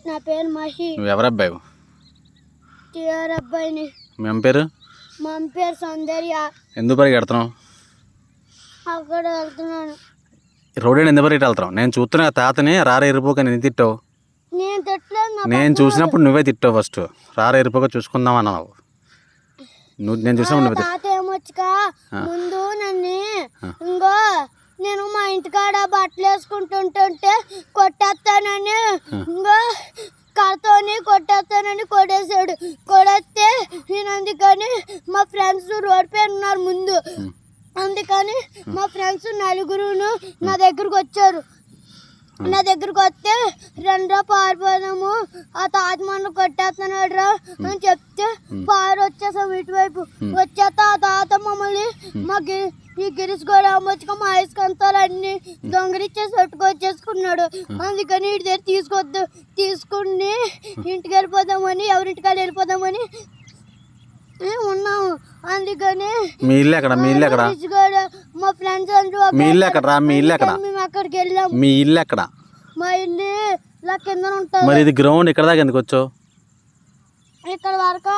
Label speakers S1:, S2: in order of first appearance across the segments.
S1: నా పేరు మహి.
S2: నువ్వు ఎవరు అబ్బాయి?
S1: టీఆర్ అబ్బాయిని.
S2: మీ అమ్మ పేరు?
S1: మా అమ్మ పేరు సౌందర్య.
S2: ఎందుకు పరిగెడుతున్నావు?
S1: అక్కడ వెళ్తున్నాను.
S2: రోడ్డు ఎందుకు పరిగెట్టి వెళ్తున్నావు? నేను చూస్తున్నా తాతని రారా ఎరుపుక నేను తిట్టావు.
S1: నేను తిట్టలేదు.
S2: నేను చూసినప్పుడు నువ్వే తిట్టావు. ఫస్ట్ రారా ఎరుపుక చూసుకుందాం అన్నావు. నేను చూసినప్పుడు నువ్వు
S1: తాత ఏమొచ్చుకా ముందు నన్ను ఇంకో నేను మా ఇంటికాడ బట్టలు వేసుకుంటుంటే కొట్టేస్తానని ఇంకో కడతోని కొట్టేస్తానని కొట్టేశాడు. కొడేస్తే నేను అందుకని మా ఫ్రెండ్స్ రోడ్ పైన ఉన్నారు ముందు. అందుకని మా ఫ్రెండ్స్ నలుగురును నా దగ్గరకు వచ్చారు. నా దగ్గరకు వస్తే రెండో పారిపోదాము, ఆ తాజ్మహల్ కొట్టేస్తున్నాడు రా అని చెప్తే పారి వచ్చేసాం ఇటువైపు. వచ్చేస్తే ఆ తాత మమ్మల్ని మా ఈ గిరీష్ గోడ అమ్మొచ్చుకో మా ఐస్కంతాలు అన్ని దొంగరిచ్చేసి పట్టుకొచ్చేసుకున్నాడు. అందుకని ఇటు దగ్గర తీసుకుని ఇంటికి వెళ్ళిపోదామని ఎవరింటికాడ వెళ్ళిపోదామని ఉన్నాము. అందుకని
S2: మీ ఇల్లు ఎక్కడ? మీ ఇల్లు ఎక్కడ?
S1: మా ఫ్రెండ్స్ అందరూ
S2: మీ ఇల్లు ఎక్కడ రా? మీ ఇల్లు ఎక్కడ?
S1: మేము అక్కడికి వెళ్ళాం.
S2: మీ ఇల్లు ఎక్కడ?
S1: మా ఇల్లు ఇలా కింద ఉంటుంది.
S2: మరి ఇది గ్రౌండ్ ఇక్కడ దాకా ఎందుకు వచ్చావు?
S1: ఇక్కడ వరకు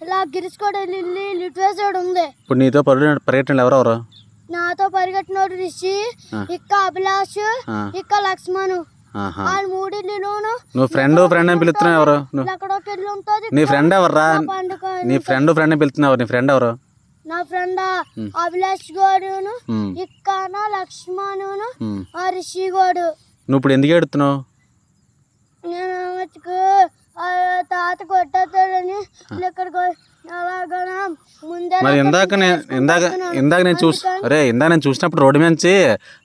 S1: ఇలా గిరీష్ కూడా లిటరేచర్ ఉంది.
S2: ఇప్పుడు నీతో పరిగెట్టిన ఎవరెవరు?
S1: నాతో పరిగెట్టినోడు రిషి, ఇక్క అభిలాష్, ఇక్క లక్ష్మణ్. వాళ్ళు మూడిల్లును.
S2: నువ్వు ఫ్రెండ్ అని పిలుస్తున్నావు ఎవరు? నీ ఫ్రెండ్ ఎవర్రా? నీ ఫ్రెండ్ అని పిలుస్తున్నావు. నీ ఫ్రెండ్ ఎవరు?
S1: నా ఫ్రెండ్ అభిలాష్ గోడును, ఇక్కన లక్ష్మణును, ఆ రిషి గోడు.
S2: నువ్వు ఇప్పుడు ఎందుకు ఏడుతున్నావు?
S1: నేను తాత కొట్టేస్తాడని ఇక్కడికి అలాగనా ముందే.
S2: మరి ఇందాక నేను చూసినప్పుడు రోడ్డు నుంచి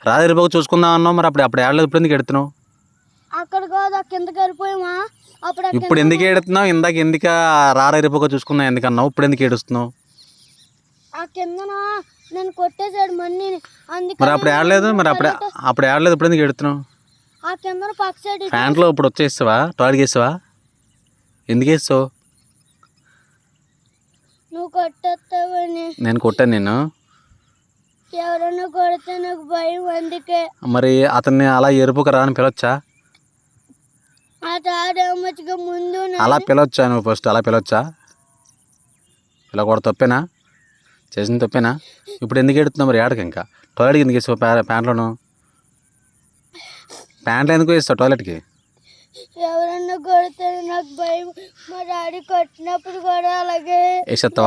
S2: రాజరిపోక చూసుకుందాం అన్నావు. మరి అప్పుడు ఏడలేదు. ఇప్పుడు ఎందుకు ఎడుతున్నావు?
S1: అక్కడ కాదు కిందకి వెళ్ళిపోయామా.
S2: ఇప్పుడు ఎందుకు ఏడుతున్నావు? ఎందుకు రాజరిపోక చూసుకున్నావు ఎందుకన్నావు? ఇప్పుడు ఎందుకు ఏడుస్తున్నావు?
S1: ఆ కిందన నేను కొట్టేసాడు మన్నీని.
S2: మరి అప్పుడు ఏడలేదు. అప్పుడు ఏడలేదు. ఇప్పుడు ఎందుకు ఎడుతున్నావు?
S1: ఆ కిందన పక్క సైడ్
S2: ప్యాంట్లో ఇప్పుడు వచ్చేస్తావా? టాయిలెట్కి వేస్తావా? ఎందుకు వేస్తావు?
S1: నువ్వు కొట్టేస్తావని.
S2: నేను కొట్టాను నిన్ను?
S1: ఎవరన్నా కొడితే నాకు భయం. అందుకే
S2: మరి అతన్ని అలా ఎరుపుకు రాని పిలవచ్చా?
S1: ఆ తాడేమొచ్చుగా ముందు
S2: అలా పిలవచ్చా? నువ్వు ఫస్ట్ అలా పిలవచ్చా? పిలవకూడదు. తప్పేనా? చేసిన తప్పేనా? ఇప్పుడు ఎందుకు ఎడుతున్నావు? మరి ఏడకి ఇంకా టాయిలెట్కి ఎందుకు వేస్తావు? ప్యాంట్లోను ప్యాంట్లో ఎందుకు వేస్తావు టాయిలెట్కి?
S1: ఎవరన్నా కొడితే నాకు భయం. మా డాడీ కొట్టినప్పుడు కూడా అలాగే
S2: వేసేస్తావా?